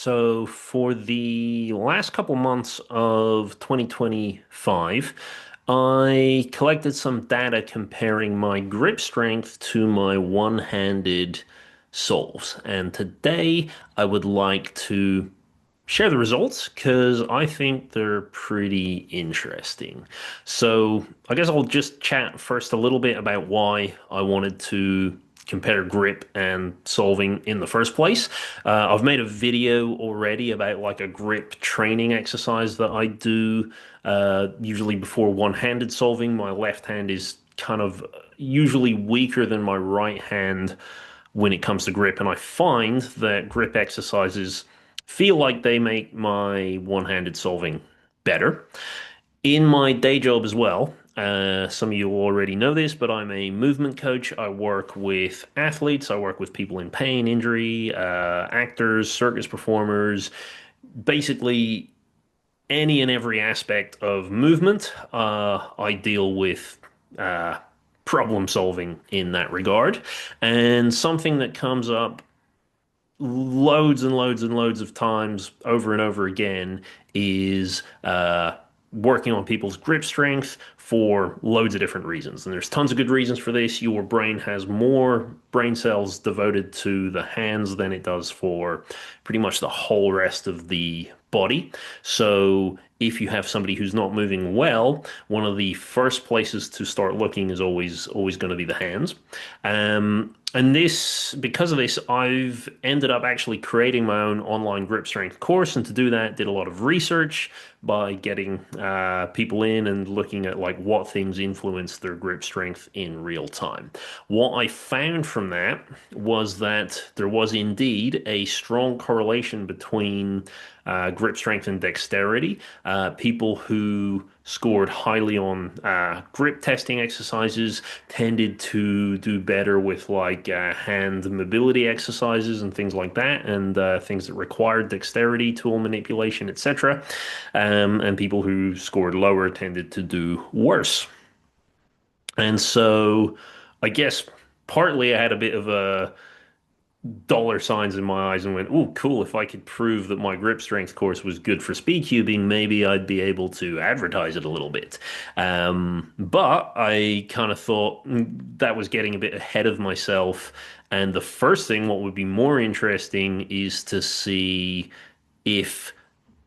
So for the last couple months of 2025, I collected some data comparing my grip strength to my one-handed solves. And today I would like to share the results because I think they're pretty interesting. So I guess I'll just chat first a little bit about why I wanted to compare grip and solving in the first place. I've made a video already about like a grip training exercise that I do usually before one-handed solving. My left hand is kind of usually weaker than my right hand when it comes to grip, and I find that grip exercises feel like they make my one-handed solving better. In my day job as well, some of you already know this, but I'm a movement coach. I work with athletes, I work with people in pain, injury, actors, circus performers, basically any and every aspect of movement. I deal with uh, problem solving in that regard. And something that comes up loads and loads and loads of times over and over again is working on people's grip strength for loads of different reasons. And there's tons of good reasons for this. Your brain has more brain cells devoted to the hands than it does for pretty much the whole rest of the body. So if you have somebody who's not moving well, one of the first places to start looking is always going to be the hands. And this, because of this, I've ended up actually creating my own online grip strength course. And to do that, did a lot of research by getting people in and looking at like what things influence their grip strength in real time. What I found from that was that there was indeed a strong correlation between grip strength and dexterity. People who scored highly on grip testing exercises tended to do better with like hand mobility exercises and things like that, and things that required dexterity, tool manipulation, etc. And people who scored lower tended to do worse. And so I guess partly I had a bit of a dollar signs in my eyes and went, "Oh, cool. If I could prove that my grip strength course was good for speed cubing, maybe I'd be able to advertise it a little bit." But I kind of thought that was getting a bit ahead of myself. And the first thing, what would be more interesting, is to see if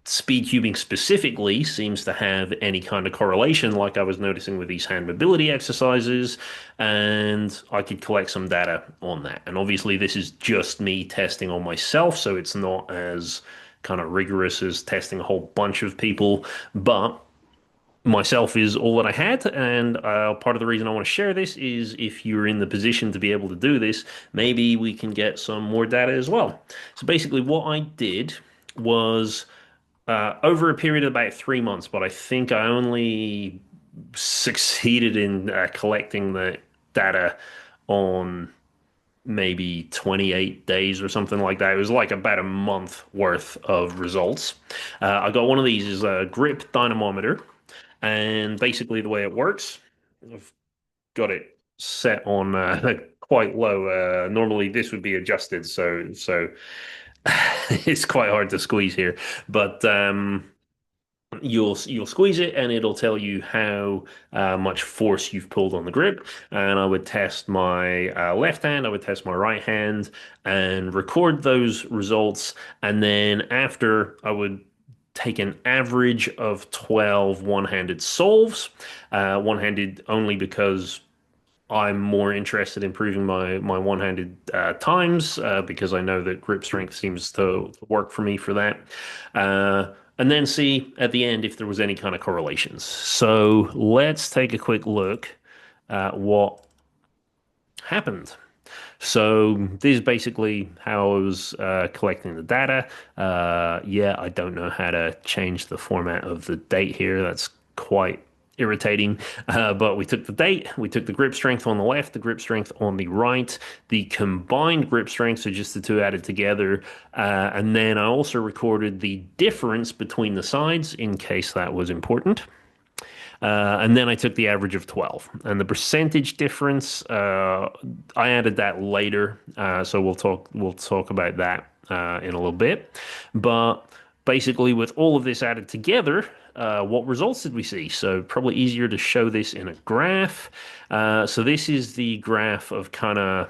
speed cubing specifically seems to have any kind of correlation, like I was noticing with these hand mobility exercises, and I could collect some data on that. And obviously, this is just me testing on myself, so it's not as kind of rigorous as testing a whole bunch of people, but myself is all that I had. And part of the reason I want to share this is if you're in the position to be able to do this, maybe we can get some more data as well. So basically, what I did was over a period of about 3 months, but I think I only succeeded in collecting the data on maybe 28 days or something like that. It was like about a month worth of results. I got one of these is a grip dynamometer, and basically the way it works, I've got it set on quite low. Normally this would be adjusted, so it's quite hard to squeeze here, but you'll squeeze it and it'll tell you how much force you've pulled on the grip. And I would test my left hand, I would test my right hand, and record those results. And then after, I would take an average of 12 one-handed solves, one-handed only because I'm more interested in improving my one-handed times because I know that grip strength seems to work for me for that. And then see at the end if there was any kind of correlations. So let's take a quick look at what happened. So this is basically how I was collecting the data. Yeah, I don't know how to change the format of the date here. That's quite irritating. But we took the date, we took the grip strength on the left, the grip strength on the right, the combined grip strength, so just the two added together. And then I also recorded the difference between the sides in case that was important. And then I took the average of 12. And the percentage difference, I added that later. So we'll talk about that in a little bit. But basically, with all of this added together, what results did we see? So probably easier to show this in a graph. So this is the graph of kind of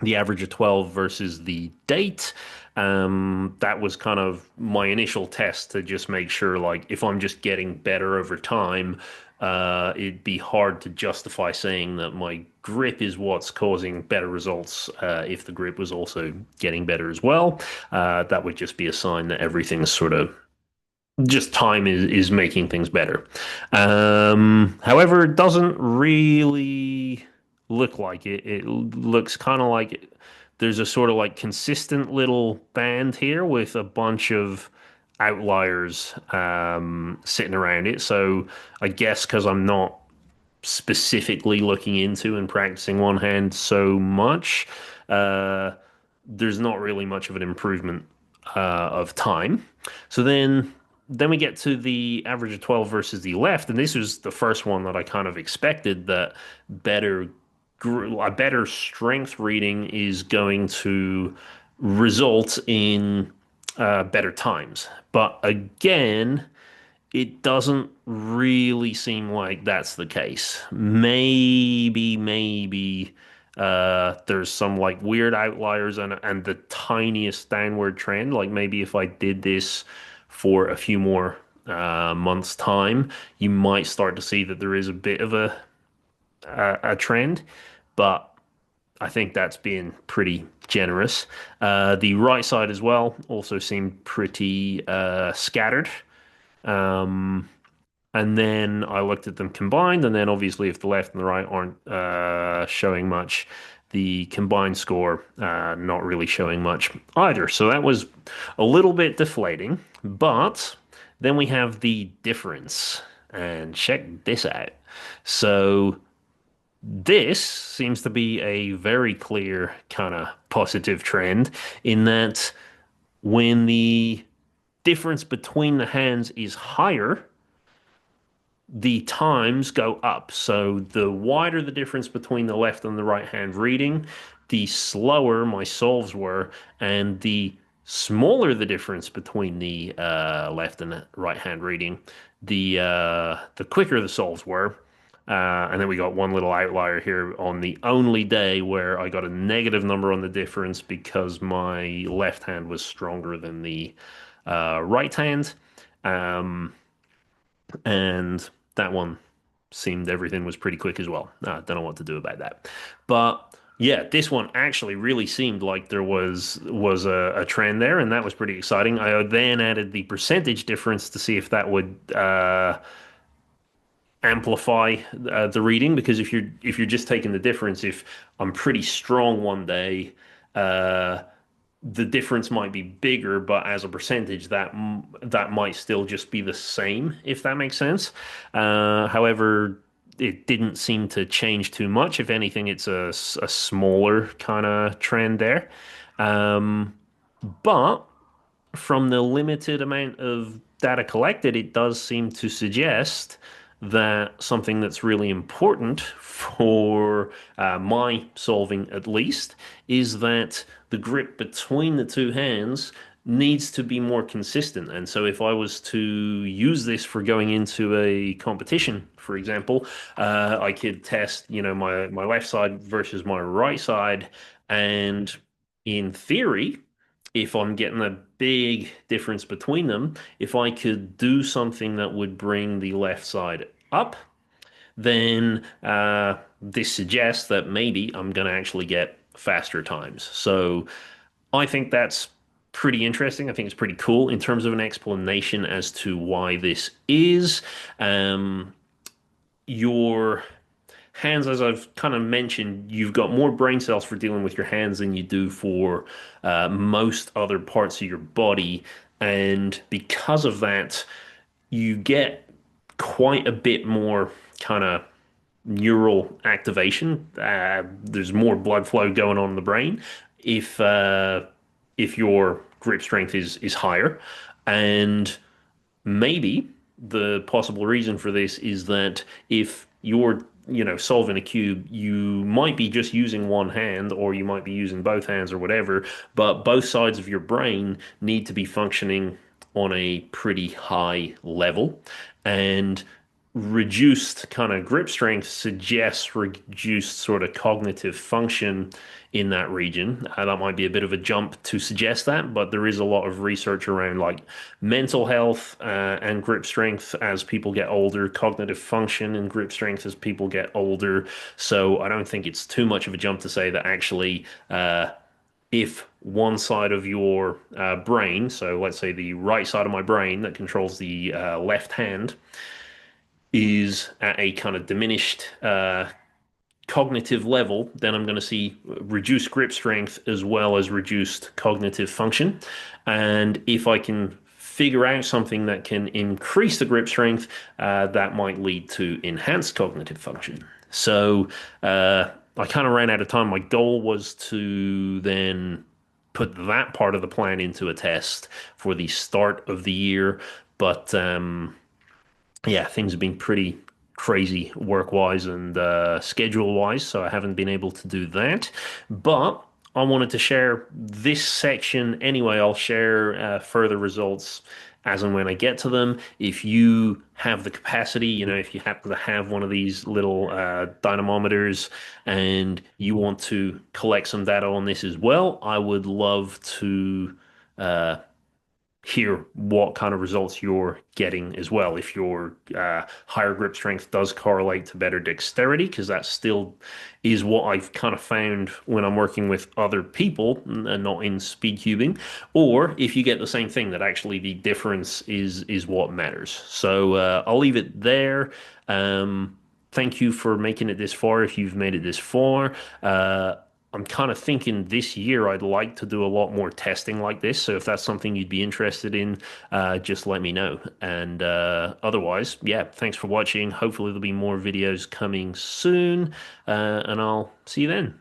the average of 12 versus the date. That was kind of my initial test to just make sure, like, if I'm just getting better over time, it'd be hard to justify saying that my grip is what's causing better results if the grip was also getting better as well. That would just be a sign that everything's sort of just time is making things better. However, it doesn't really look like it. It looks kind of like there's a sort of like consistent little band here with a bunch of outliers sitting around it. So I guess because I'm not specifically looking into and practicing one hand so much, uh, there's not really much of an improvement of time. So then we get to the average of 12 versus the left, and this was the first one that I kind of expected that better a better strength reading is going to result in better times. But again, it doesn't really seem like that's the case. Maybe there's some like weird outliers and the tiniest downward trend. Like maybe if I did this for a few more months' time, you might start to see that there is a bit of a trend. But I think that's being pretty generous. The right side as well also seemed pretty scattered. Um, and then I looked at them combined, and then obviously if the left and the right aren't showing much, the combined score not really showing much either. So that was a little bit deflating. But then we have the difference, and check this out. So this seems to be a very clear kind of positive trend in that when the difference between the hands is higher, the times go up. So the wider the difference between the left and the right hand reading, the slower my solves were, and the smaller the difference between the left and the right hand reading, the quicker the solves were. And then we got one little outlier here on the only day where I got a negative number on the difference because my left hand was stronger than the right hand. Um, and that one seemed everything was pretty quick as well. I don't know what to do about that. But yeah, this one actually really seemed like there was a trend there, and that was pretty exciting. I then added the percentage difference to see if that would amplify the reading because if you're just taking the difference, if I'm pretty strong one day, uh, the difference might be bigger, but as a percentage, that might still just be the same, if that makes sense. However, it didn't seem to change too much. If anything, it's a smaller kind of trend there. Um, but from the limited amount of data collected, it does seem to suggest that something that's really important for my solving, at least, is that the grip between the two hands needs to be more consistent. And so, if I was to use this for going into a competition, for example, I could test, my left side versus my right side, and in theory, if I'm getting a big difference between them, if I could do something that would bring the left side up, then this suggests that maybe I'm going to actually get faster times. So I think that's pretty interesting. I think it's pretty cool in terms of an explanation as to why this is. Um, your hands, as I've kind of mentioned, you've got more brain cells for dealing with your hands than you do for most other parts of your body. And because of that, you get quite a bit more kind of neural activation. There's more blood flow going on in the brain if your grip strength is higher, and maybe the possible reason for this is that if you're, solving a cube, you might be just using one hand or you might be using both hands or whatever, but both sides of your brain need to be functioning on a pretty high level. And reduced kind of grip strength suggests reduced sort of cognitive function in that region. That might be a bit of a jump to suggest that, but there is a lot of research around like mental health and grip strength as people get older, cognitive function and grip strength as people get older. So I don't think it's too much of a jump to say that actually, if one side of your brain, so let's say the right side of my brain that controls the left hand, is at a kind of diminished cognitive level, then I'm going to see reduced grip strength as well as reduced cognitive function. And if I can figure out something that can increase the grip strength, that might lead to enhanced cognitive function. So I kind of ran out of time. My goal was to then put that part of the plan into a test for the start of the year. But yeah, things have been pretty crazy work-wise and schedule-wise, so I haven't been able to do that. But I wanted to share this section anyway. I'll share further results as and when I get to them. If you have the capacity, if you happen to have one of these little dynamometers and you want to collect some data on this as well, I would love to hear what kind of results you're getting as well. If your higher grip strength does correlate to better dexterity, because that still is what I've kind of found when I'm working with other people and not in speed cubing, or if you get the same thing that actually the difference is what matters. So I'll leave it there. Thank you for making it this far. If you've made it this far, I'm kind of thinking this year I'd like to do a lot more testing like this. So if that's something you'd be interested in, just let me know. And otherwise, yeah, thanks for watching. Hopefully there'll be more videos coming soon, and I'll see you then.